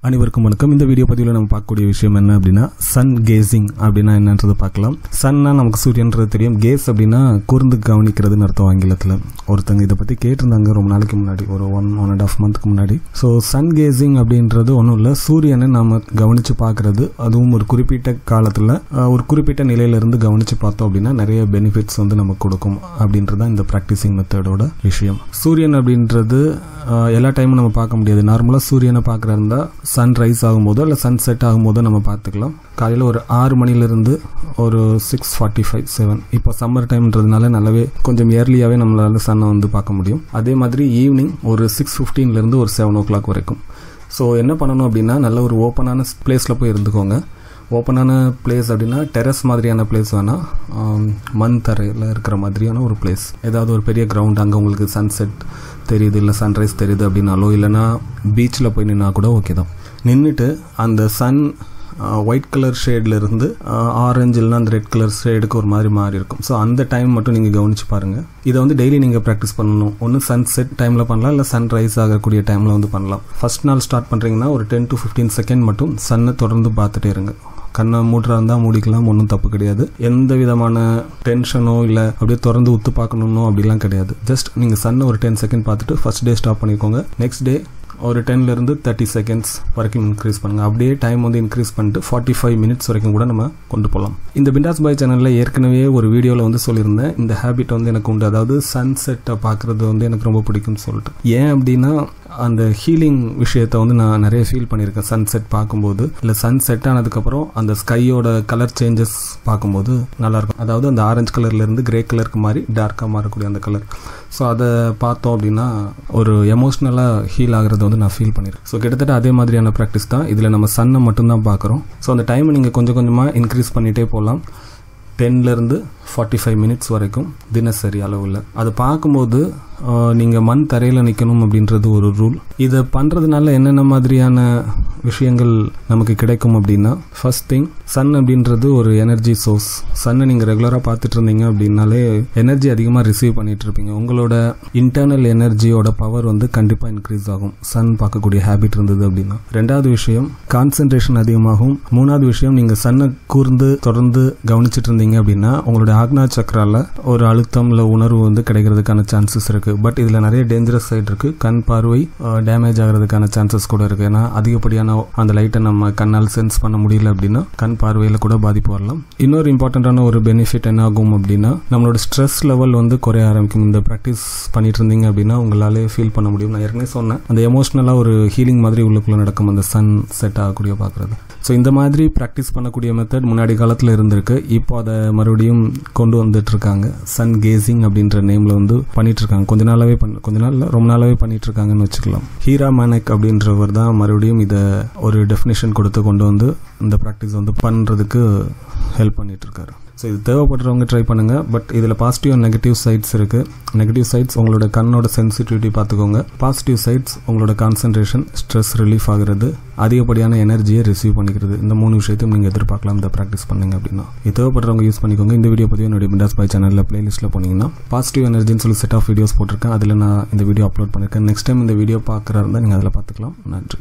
அனைவருக்கும் வணக்கம். இந்த வீடியோ பதிவில் நம்ம பார்க்கக்கூடிய விஷயம் என்ன அப்படின்னா சன் கேசிங் அப்படின்னா என்னன்றது பார்க்கலாம். சன்னா நமக்கு சூரியன்றது தெரியும். கேஸ் அப்படின்னா கூர்ந்து கவனிக்கிறதுன்னு அர்த்தம் ஆங்கிலத்தில். ஒருத்தங்க இதை பற்றி கேட்டிருந்தாங்க ரொம்ப நாளைக்கு முன்னாடி, ஒரு 1.5 மந்த்துக்கு முன்னாடி. ஸோ சன் கேசிங் அப்படின்றது ஒன்றும் இல்லை, சூரியனை நம்ம கவனித்து பார்க்கறது. அதுவும் ஒரு குறிப்பிட்ட காலத்தில் ஒரு குறிப்பிட்ட நிலையிலிருந்து கவனித்து பார்த்தோம் அப்படின்னா நிறைய பெனிஃபிட்ஸ் நமக்கு கொடுக்கும் அப்படின்றது தான் இந்த ப்ராக்டிசிங் மெத்தடோட விஷயம். சூரியன் அப்படின்றது எல்லா டைமும் நம்ம பார்க்க முடியாது. நார்மலாக சூரியனை பார்க்குறா இருந்தால் சன் ரைஸ் ஆகும்போதோ இல்லை சன் செட் ஆகும்போதோ நம்ம பார்த்துக்கலாம். காலையில் ஒரு 6 மணிலேருந்து ஒரு 6:45, 7. இப்போ சம்மர் டைம்ன்றதுனால நல்லாவே கொஞ்சம் ஏர்லியாகவே நம்மளால சன்னை பார்க்க முடியும். அதே மாதிரி ஈவினிங் ஒரு 6:15 ஒரு 7 o'clock வரைக்கும். ஸோ என்ன பண்ணணும் அப்படின்னா நல்ல ஒரு ஓப்பனான பிளேஸில் போய் இருந்துக்கோங்க. ஓப்பனான பிளேஸ் அப்படின்னா டெரஸ் மாதிரியான பிளேஸ் வேணால், மண் தரையில் இருக்கிற மாதிரியான ஒரு பிளேஸ், ஏதாவது ஒரு பெரிய கிரவுண்ட், அங்கே உங்களுக்கு சன்செட் தெரியுது இல்லை சன்ரைஸ் தெரியுது அப்படின்னாலோ, இல்லைனா பீச்சில் போய் நின்னா கூட ஓகே தான். நின்றுட்டு அந்த சன் ஒயிட் கலர் ஷேட்லேருந்து ஆரஞ்சு இல்லைனா அந்த ரெட் கலர் ஷேடுக்கு ஒரு மாதிரி மாறி இருக்கும். ஸோ அந்த டைம் மட்டும் நீங்கள் கவனித்து பாருங்கள். இதை டெய்லி நீங்கள் ப்ராக்டிஸ் பண்ணணும். ஒன்று சன் செட் டைமில் பண்ணலாம், இல்லை சன் ரைஸ் ஆகக்கூடிய டைமில் பண்ணலாம். ஃபர்ஸ்ட் நாள் ஸ்டார்ட் பண்ணுறீங்கன்னா ஒரு 10 to 15 செகண்ட் மட்டும் சன்னை தொடர்ந்து பார்த்துட்டே இருங்க. கண்ணை மூடுறா இருந்தால் மூடிக்கலாம், ஒன்றும் தப்பு கிடையாது. எந்த விதமான டென்ஷனோ இல்லை அப்படியே திறந்து உத்து பார்க்கணுன்னோ அப்படிலாம் கிடையாது. ஜஸ்ட் நீங்கள் சன்னை ஒரு 10 செகண்ட் பார்த்துட்டு ஃபர்ஸ்ட் டே ஸ்டாப் பண்ணிக்கோங்க. நெக்ஸ்ட் டே ஒரு 10 to 30 செகண்ட்ஸ் வரைக்கும் இன்க்ரீஸ் பண்ணுங்கள். அப்படியே டைம் இன்க்ரீஸ் பண்ணிட்டு 45 மினிட்ஸ் வரைக்கும் கூட நம்ம கொண்டு போகலாம். இந்த பிண்டாஸ் பாய் சேனலில் ஏற்கனவே ஒரு வீடியோவில் சொல்லியிருந்தேன், இந்த ஹேபிட் எனக்கு உண்டு. அதாவது சன் செட்டை பார்க்குறது எனக்கு ரொம்ப பிடிக்கும்னு சொல்லிட்டு. ஏன் அப்படின்னா அந்த ஹீலிங் விஷயத்தை நான் நிறைய ஃபீல் பண்ணியிருக்கேன். சன் செட் பார்க்கும்போது இல்லை சன் செட் ஆனதுக்கப்புறம் அந்த ஸ்கையோட கலர் சேஞ்சஸ் பார்க்கும்போது நல்லாயிருக்கும். அதாவது அந்த ஆரஞ்சு கலர்லேருந்து கிரே கலருக்கு மாதிரி டார்க்காக மாறக்கூடிய அந்த கலர். ஸோ அதை பார்த்தோம் அப்படின்னா ஒரு எமோஷ்னலாக ஹீல் ஆகிறது நான் ஃபீல் பண்ணியிருக்கேன். ஸோ கிட்டத்தட்ட அதே மாதிரியான ப்ராக்டிஸ் தான். இதில் நம்ம சன்னை மட்டும்தான் பார்க்குறோம். ஸோ அந்த டைமை நீங்கள் கொஞ்சம் கொஞ்சமாக இன்க்ரீஸ் பண்ணிகிட்டே போகலாம். 10 to 45 மினிட்ஸ் வரைக்கும் தினசரி அளவில். அதை பார்க்கும்போது நீங்கள் மண் தரையில் நிற்கணும் அப்படின்றது ஒரு ரூல். இதை பண்ணுறதுனால என்னென்ன மாதிரியான விஷயங்கள் நமக்கு கிடைக்கும் அப்படின்னா, ஃபர்ஸ்ட் திங், சன் அப்படின்றது ஒரு எனர்ஜி சோர்ஸ். சன்னை நீங்கள் ரெகுலராக பார்த்துட்டு இருந்தீங்க அப்படின்னாலே எனர்ஜி அதிகமாக ரிசீவ் பண்ணிட்டு இருப்பீங்க. உங்களோட இன்டர்னல் எனர்ஜியோட பவர் கண்டிப்பாக இன்க்ரீஸ் ஆகும் சன் பார்க்கக்கூடிய ஹேபிட் இருந்தது அப்படின்னா. ரெண்டாவது விஷயம், கான்சென்ட்ரேஷன் அதிகமாகும். மூணாவது விஷயம், நீங்கள் சன்னை கூர்ந்து தொடர்ந்து கவனிச்சுட்டு இருந்தீங்க அப்படின்னா உங்களோட ஆக்னா சக்கரால ஒரு அழுத்தம் இல்லை உணர்வு கிடைக்கிறதுக்கான சான்சஸ் இருக்கு. பட் இதில் நிறைய டேஞ்சரஸ் சைட் இருக்கு. கண் பார்வை டேமேஜ் ஆகிறதுக்கான சான்சஸ் கூட இருக்கு. ஏன்னா அதிகப்படியான அந்த லைட்டை நம்ம கண்ணால் சென்ஸ் பண்ண முடியல அப்படின்னா கண் பார்வையில் கூட பாதிப்பு வரலாம். இன்னொரு இம்பார்ட்டன்டான ஒரு பெனிஃபிட் என்ன ஆகும் அப்படின்னா, நம்மளோட ஸ்ட்ரெஸ் லெவல் குறைய ஆரம்பிக்கும். இந்த ப்ராக்டிஸ் பண்ணிட்டு இருந்தீங்க அப்படின்னா உங்களாலே ஃபீல் பண்ண முடியும். நான் ஏற்கனவே சொன்னேன், அந்த எமோஷனலாக ஒரு ஹீலிங் மாதிரி உள்ளுக்குள்ள நடக்கும் அந்த சன் செட் ஆகக்கூடிய பார்க்குறது. ஸோ இந்த மாதிரி ப்ராக்டிஸ் பண்ணக்கூடிய மெத்தட் முன்னாடி காலத்தில் இருந்திருக்கு. இப்போ அதை மறுபடியும் கொண்டு வந்துட்டு இருக்காங்க. சன் கேசிங் அப்படின்ற நேமில் பண்ணிட்டு இருக்காங்க. ரொம்ப நாளாவே பண்ணிட்டு இருக்காங்கன்னு வச்சுக்கலாம். ஹீரா மானக் அப்படின்றவர் தான் மறுபடியும் இதை ஒரு டெஃபினேஷன் கொடுத்து கொண்டு வந்து இந்த ப்ராக்டிஸ் பண்ணுறதுக்கு ஹெல்ப் பண்ணிட்டு இருக்காரு. ஸோ இது தேவைப்படுறவங்க ட்ரை பண்ணுங்கள். பட் இதில் பாசிட்டிவ் அண்ட் நெகட்டிவ் சைட்ஸ் இருக்குது. நெகட்டிவ் சைட்ஸ் உங்களோட கண்ணோட சென்சிட்டிவிட்டி பார்த்துக்கோங்க. பாசிட்டிவ் சைட்ஸ் உங்களோட கான்சன்ட்ரேஷன், ஸ்ட்ரெஸ் ரிலீஃப் ஆகிறது, அதிகப்படியான எனர்ஜியை ரிசீவ் பண்ணிக்கிறது. இந்த 3 விஷயத்தையும் நீங்கள் எதிர்பார்க்கலாம் இந்த ப்ராக்டிஸ் பண்ணுங்க அப்படின்னா. இது தேவைப்படுறவங்க யூஸ் பண்ணிக்கோங்க. இந்த வீடியோ பற்றி என்னுடைய பிண்டாஸ் பாய் சேனலில் பிளேலிஸ்ட்டில் போனீங்கன்னா பாசிட்டிவ் எனர்ஜின்னு சொல்லி செட் ஆஃப் வீடியோஸ் போட்டிருக்கேன். அதில் நான் இந்த வீடியோ அப்லோட் பண்ணியிருக்கேன். நெக்ஸ்ட் டைம் இந்த வீடியோ பார்க்குறா இருந்தால் நீங்கள் அதில் பார்த்துக்கலாம். நன்றி.